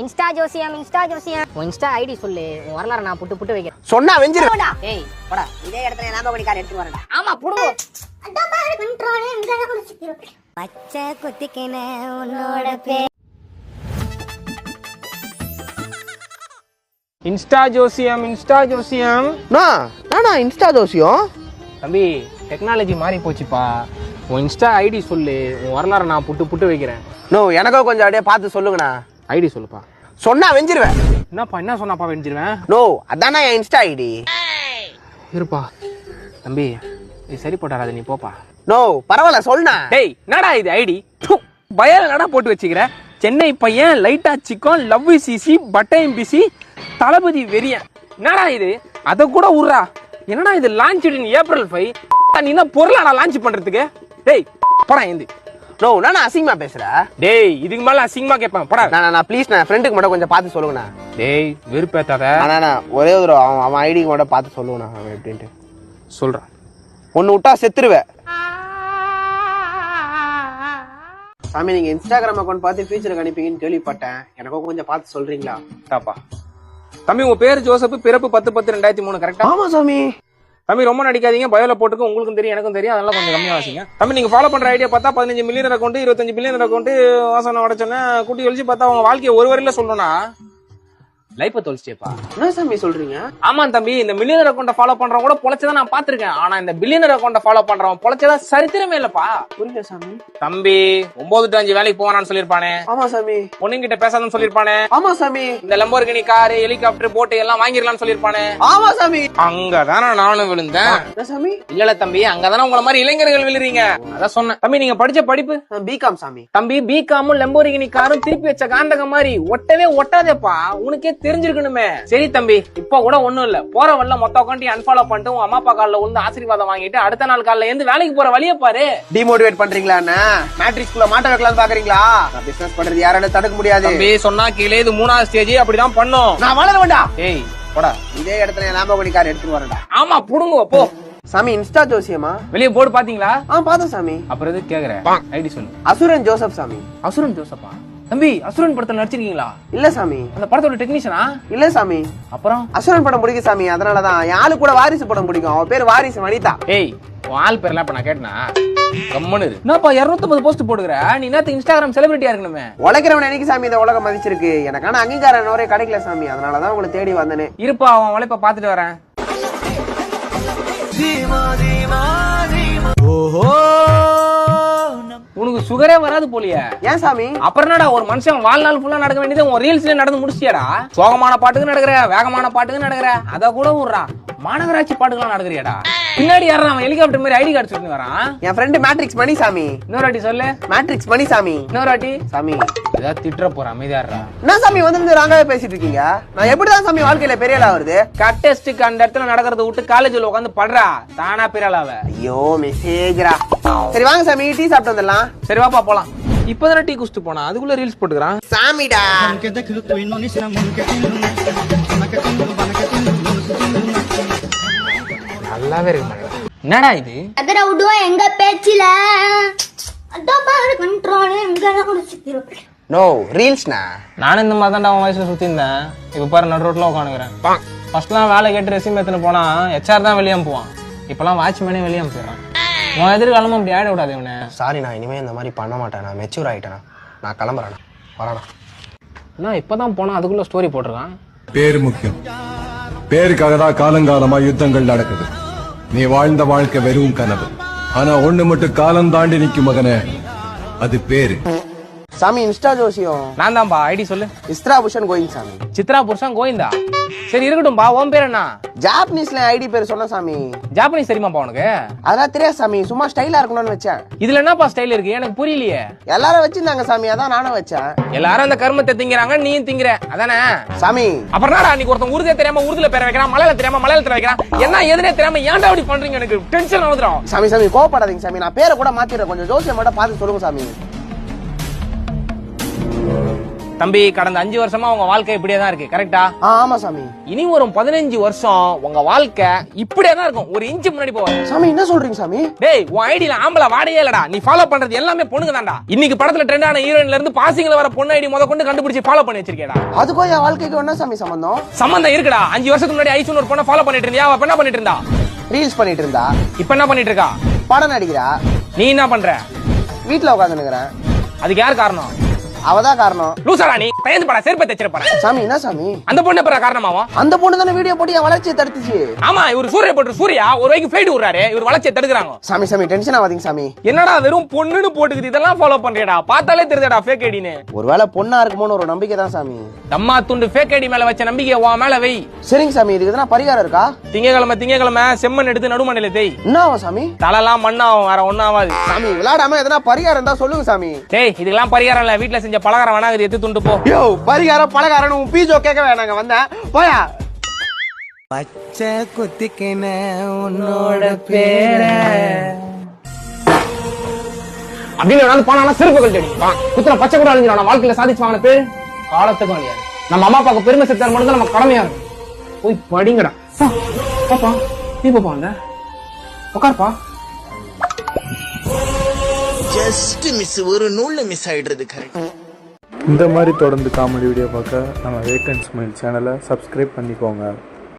Insta ஜோசியம் உன் Insta ID சொல்லு, உன் வரலாறு நான் புட்டு புட்டு வைக்கிறேன். சொன்னா வெஞ்சிருடா. ஏய் போடா, இதே இடத்துல லாம்பர்கினி கார் எடுத்து வரடா. ஆமா புடுங்க. பச்சை குத்திக்கின உன்னோட பேர் இன்ஸ்டா ஜோசியம் நானா இன்ஸ்டா ஜோசியம்? தம்பி, டெக்னாலஜி மாறி போச்சுப்பா. உன் இன்ஸ்டா ஐடி சொல்லு, உன் வரலாறு நான் புட்டு புட்டு வைக்கிறேன். நோ, எனக்கும் கொஞ்சம் அப்படியே பார்த்து சொல்லுங்கண்ணா. ஐடி சொல்லுப்பா. சொன்னா வெஞ்சிருவேன். என்னப்பா என்ன சொன்னாப்பா வெஞ்சிருவேன்? நோ, அதானா என் இன்ஸ்டா ஐடி. இருப்பா தம்பி, இது சரி போட்டாராது, நீ போப்பா. நோ பரவாயில்ல, சொல்லுண்ணா. டேய், என்னடா இது ஐடி? பயல நடா போட்டு வச்சுக்கிற. சென்னை பையன், லைட்டா சிக்கன், லவ் சிசி, பட்டையும் பிசி, தளபதி வெறியன். என்னடா இது? அதை கூட விட்றா. என்னடா இது? லான்ச் இன் ஏப்ரல் 5. நீ என்ன பொருளாடா லான்ச் பண்றதுக்கு? டேய் போடா ஏந்து. நோ, நான் அசிங்கமா பேசுறேன். டேய், இதுக்கு மேல அசிங்கமா கேட்பேன் போடா. நான் ப்ளீஸ் நான் ஃப்ரெண்டுக்கு மட்டும் கொஞ்சம் பார்த்து சொல்லுங்கண்ணா. டேய் வெறுப்பேத்தாத. அண்ணா ஒரே ஒரு அவன் ஐடிக்கு மட்டும் பார்த்து சொல்லுங்கண்ணா. அவன் எப்படின்ட்டு சொல்றான். ஒன்னு விட்டா செத்துருவேன். சாமி, நீங்க இன்ஸ்டாகிராம் அக்கௌண்ட் பார்த்து ஃபியூச்சருக்கு அனுப்பிங்கன்னு கேள்விப்பட்டேன். எனக்கும் கொஞ்சம் பார்த்து சொல்றீங்களா? தாப்பா தம்பி, உங்க பேரு ஜோசப், பிறப்பு 10/10/2003 கரெக்டா? ஆமா சாமி. தம்பி ரொம்ப நடிக்காதீங்க, பயோல போட்டுக்கு உங்களுக்கும் தெரியும் எனக்கும் தெரியும், அதெல்லாம் கொஞ்சம் கம்மியா வாசிங்க. தம்பி, நீங்க ஃபாலோ பண்ற ஐடியா பார்த்தா 15 மில்லியன் அக்கௌண்ட், 25 பில்லியன் அக்கௌண்ட், வாசனை உடச்சோன்னா கூட்டி ஒழிச்சு பார்த்தா உங்க வாழ்க்கையை ஒரு வரையில சொல்லணும்னா லைஃப தொலைச்சிட்டேப்பா. என்ன சாமி சொல்றீங்க? ஆமா தம்பி, இந்த மில்லியனர் அக்கௌண்ட ஃபாலோ பண்றவங்க கூட பொழைச்சதான் நான் பாத்திருக்கேன். ஆனா இந்த பில்லியனர் அக்கௌண்ட ஃபாலோ பண்றவன் பொழைச்சதா சரித்திரமே இல்லப்பா. புரியல சாமி. தம்பி 9 to 5 வேலைக்கு போவானான்னு சொல்லிருப்பானே. ஆமா சாமி. பொண்ணுங்கிட்ட பேசாதன்னு சொல்லிருப்பானே. ஆமா சாமி. இந்த லம்போர்கினி கார், ஹெலிகாப்டர், போட் எல்லாம் வாங்கிடலாம்னு சொல்லிருப்பானே. ஆமா சாமி. அங்கதானே நானும் விழுந்தேன். என்ன சாமி? இல்ல தம்பி, அங்கதானே உங்கள மாதிரி இளைஞர்கள் விழுறீங்க. அதான் சொன்னேன். தம்பி, நீங்க படிச்ச படிப்பு? பிகாம் சாமி. தம்பி, பிகாமும் லம்போர்கினி காரும் திருப்பி வச்ச காண்டக மாதிரி ஒட்டவே ஒட்டாதேப்பா. உனக்கே தெரிஞ்சிருக்கணுமே. சரி தம்பி, இப்ப கூட ஒண்ணும் இல்ல, போற வழில மொத்த அக்கௌண்ட் அன்ஃபாலோ பண்ணிட்டு உங்க அம்மா அப்பா கால்ல விழுந்து ஆசீர்வாதம் வாங்கிட்டு அடுத்த நாள் காலைல இருந்து வேலைக்கு போற வழிய பாரு. டிமோட்டிவேட் பண்றீங்களா? மேட்ரிக்ஸ்குள்ள மாட்ட வைக்கலாம்னு பாக்குறீங்களா? நான் பிசினஸ் பண்றது யாரால தடுக்க முடியாது. தம்பி சொன்னா கீழே இது 3வது ஸ்டேஜ், அப்படிதான் பண்ணும். நான் வளர வேண்டாம். ஏய் போடா, இதே இடத்துல லாம்பர்கினி கார் எடுத்துட்டு வரேன்டா. ஆமா புடுங்க போ. சாமி, இன்ஸ்டா ஜோசியமா? வெளிய போர்டு பாத்தீங்களா? பார்த்தேன் சாமி. அப்புறம் எது கேக்குற? ஐடி சொல்லு. அசுரன் ஜோசப் சாமி. அசுரன் ஜோசப்பா? தம்பி, அசுரன் படத்துல நடிச்சிருக்கீங்களா? இல்ல சாமி. அந்த படத்தோட டெக்னீஷியனா? இல்ல சாமி. அப்புறம் அசுரன் படம் பிடிக்கும் சாமி, அதனாலதான். என் ஆளு கூட வாரிசு படம் பிடிக்கும். அவ பேர் வாரிசு வனிதா. ஏய், உன் ஆள் பேர்லாம் இப்ப நான் கேட்டனா? கம்மனு இரு. என்னப்பா 250 போஸ்ட் போடுற? நீ நேத்து இன்ஸ்டாகிராம் செலிபிரிட்டியா இருக்கணுமே. உழைக்கிறவன் என்னைக்கு சாமி இந்த உலகம் மதிச்சிருக்கு? எனக்கான அங்கீகாரம் ஒரே கிடைக்கல சாமி, அதனாலதான் உங்களை தேடி வந்தனே. இருப்பா, அவன் உழைப்ப பாத்துட்டு வரேன். உனக்கு சுகரே வராது போலியே. ஏன் சாமி? அப்புறம் என்னடா, ஒரு மனுஷன் வாழ்நாள் ஃபுல்லா நடக்க வேண்டியது உன் ரீல்ஸ்ல நடந்து முடிச்சியாடா? சோகமான பாட்டுக்கு நடக்கிற, வேகமான பாட்டுக்கு நடக்கிற, அத கூட விடுறா. மாநகராட்சி பாட்டுக்கெல்லாம் நடக்கிறியாடா? பின்னாடி யாரா அவன் ஹெலிகாப்டர் மாதிரி ஐடி கார்டு சொல்லி வரான்? என் ஃப்ரெண்ட் மேட்ரிக்ஸ் மணி சாமி. இன்னொரு வாட்டி சொல்லு. மேட்ரிக்ஸ் மணி சாமி. இன்னொரு வாட்டி சாமி. ஏதாவது திட்டுற போற, அமைதியாடுறா. என்ன சாமி வந்து ராங்காவே பேசிட்டு இருக்கீங்க? நான் எப்படிதான் சாமி வாழ்க்கையில பெரிய ஆளா வருது? கட்டெஸ்டுக்கு அந்த இடத்துல நடக்கிறத விட்டு காலேஜ்ல உட்காந்து படுறா, தானா பெரிய ஆளாவ. ஐயோ மெசேஜ்ரா. சரி வாங்க சாமி, டீ சாப்பிட்டு வந்துடலாம். சரி வாப்பா போலாம். இப்பதானே டீ குடிச்சிட்டு போனா, அதுக்குள்ள ரீல்ஸ் போட்டுக்கிறான். சாமிடா. நல்லாவே இருக்க மாட்டேன். என்னடா இது? அதர விடுவா எங்க பேச்சில அதான் பாரு கண்ட்ரோல் எங்க குடிச்சிட்டு. நோ ரீல்ஸ்னா. நானும் இந்த மாதிரி தான் அவன் வயசுல சுத்தி இருந்தேன். இப்ப பாரு நடு ரோட்ல உட்காந்துக்கிறேன். ஃபர்ஸ்ட்லாம் வேலை கேட்டு ரெசியூம் எடுத்துன்னு போனா HR தான் வெளியே போவான். இப்பெல்லாம் வாட்ச்மேனே வெளியே போயிடறான். உன் எதிர்காலமும் அப்படி ஆயிட விடாது இவனை. சாரி, நான் இனிமே இந்த மாதிரி பண்ண மாட்டேன். நான் மெச்சூர் ஆயிட்டேன். நான் கிளம்புறேன். வரேன். நான் இப்பதான் போனா அதுக்குள்ள ஸ்டோரி போட்டிருக்கான். பேரு முக்கியம். பேருக்காக தான் காலங்காலமா யுத்தங்கள் நடக்குது. நீ வாழ்ந்த வாழ்க்கை வெறும் கனவு. ஆனா ஒண்ணு மட்டும் காலம் தாண்டி நிக்கும் மகனே, அது பேரு. சாமி, இன்ஸ்டா ஜோசியம். நான் தான்பா. ஐடி சொல்லு. இஸ்ரா புஷன் கோயிங் சாமி. சித்ரா புருஷன் கோவிந்தா? சரி இருக்கட்டும்பா. உன் பேர் என்ன? ஜாப்பனீஸ்ல ஐடி பேர் சொன்ன சாமி. ஜாப்பனீஸ் தெரியுமாப்பா உனக்கு? அதெல்லாம் தெரியாது சாமி, சும்மா ஸ்டைலா இருக்கணும்னு வச்சேன். இதுல என்னப்பா ஸ்டைல் இருக்கு? எனக்கு புரியலையே. எல்லாரும் வச்சிருந்தாங்க சாமி, அதான் நானும் வச்சேன். எல்லாரும் அந்த கர்மத்தை திங்கிறாங்க, நீயும் திங்கிற, அதானே சாமி? அப்புறம் அன்னைக்கு ஒருத்தன் உருதே தெரியாம உருதுல பேர வைக்கிறான், மலையில தெரியாம மலையில வைக்கிறான். என்ன எதுனே தெரியாம ஏன்டா அப்படி பண்றீங்க? எனக்கு டென்ஷன் வந்துடும். சாமி சாமி கோவப்படாதீங்க சாமி, நான் பேரை கூட மாத்திடுறேன். கொஞ்சம் ஜோசியம் மட்டும் பார்த்து சொல்லுங்க சாமி. தம்பி கடந்த 5 வருஷமா உங்க வாழ்க்கை இப்படியே தான் இருக்கு கரெக்டா? ஆமா சாமி. இனி ஒரு 15 வருஷம் உங்க வாழ்க்கை இப்படியே தான் இருக்கும். ஒரு இன்ச்சு முன்னாடி போவாது. சாமி என்ன சொல்றீங்க சாமி? டேய் உன் ஐடியில ஆம்பளை வாடையே இல்லடா. நீ ஃபாலோ பண்றது எல்லாமே பொண்ணுங்க தான்டா. இன்னைக்கு படத்துல ட்ரெண்டான ஹீரோயின்ல இருந்து பாசிங்ல வர பொண்ணு ஐடி முத கொண்டு கண்டுபிடிச்சு ஃபாலோ பண்ணி வச்சிருக்கேடா. அதுக்கும் என் வாழ்க்கைக்கு என்ன சாமி சம்பந்தம்? சம்பந்தம் இருக்குடா. 5 வருஷத்துக்கு முன்னாடி ஐசுன்னு ஒரு பொண்ணை ஃபாலோ பண்ணிட்டு இருந்தியா? அவ என்ன பண்ணிட்டு இருந்தா? ரீல்ஸ் பண்ணிட்டு இருந்தா. இப்ப என்ன பண்ணிட்டு இருக்கா? படம் நடிக்கிறா. நீ என்ன பண்ற? வீட்டுல உட்காந்துனுக்குறேன். அதுக்கு யார் காரணம்? அவதான் காரணம். லூசாடா நீ. பயந்து படா செருப்பை தச்சிரப்படா. சாமி என்ன சாமி? அந்த பொண்ணு எப்பற காரணமாவும்? அந்த பொண்ணு தானே வீடியோ போட்டு என் வளர்ச்சியை தடுத்துச்சு. ஆமா இவர் சூர்யா ஒரு வைக்கு ஃளைட் விடுறாரு. இவர் வளர்ச்சியை தடுக்குறாங்க. சாமி சாமி டென்ஷன் ஆகாதீங்க சாமி. என்னடா வெறும் பொண்ணுன்னு போட்டுக்குது. இதெல்லாம் ஃபாலோ பண்றியடா. பார்த்தாலே தெரியுதுடா ஃபேக் ஐடின்னு. ஒருவேளை பொண்ணா இருக்குமோன்னு ஒரு நம்பிக்கை தான் சாமி. தம்மா துண்டு ஃபேக் ஐடி மேல வச்ச நம்பிக்கை உன் மேல வை. சரிங்க சாமி. இதுக்கு எதனா பரிகாரம் இருக்கா? திங்கக்கிழமை செம்மண் எடுத்து நடுமண்ணில தேய். என்ன ஆகும் சாமி? தலைலாம் மண்ணாகும். வேற ஒண்ணும் ஆகாது. சாமி விளையாடாம எதனா பரிகாரம் இருந்தா சொல்லுங்க சாமி. டேய் இதுக்கெல்லாம் பரிகாரம் இல்ல. வீட்டுல செஞ்ச பலகாரம் வேணா இது எடுத்து துண்டு போ. யோ பரிகாரம் பலகாரம் உன் பீஜோ கேட்க வேணாங்க வந்தேன். போயா. பச்சை குத்திக்கின உன்னோட பேரை அப்படின்னு வந்து போனாலும் சிறப்பு கழட்டி குத்துற பச்சை கூட அழிஞ்சிடும். வாழ்க்கையில சாதிச்சு வாங்கின பேரு காலத்துக்கும் அழியாது. நம்ம அம்மா அப்பாவுக்கு பெருமை சேர்த்தார் மட்டும் தான் நம்ம கடமையா இருக்கும். போய் படிங்கடா. பாப்பா நீ பாப்பா அந்த உட்கார்ப்பா. ஜஸ்ட் மிஸ் ஒரு நூல்ல மிஸ் ஆயிடுறது கரெக்ட். இந்த மாதிரி தொடர்ந்து காமெடி வீடியோ பார்க்க நம்ம வேக் அண்ட் ஸ்மைல் சேனலை சப்ஸ்கிரைப் பண்ணிக்கோங்க.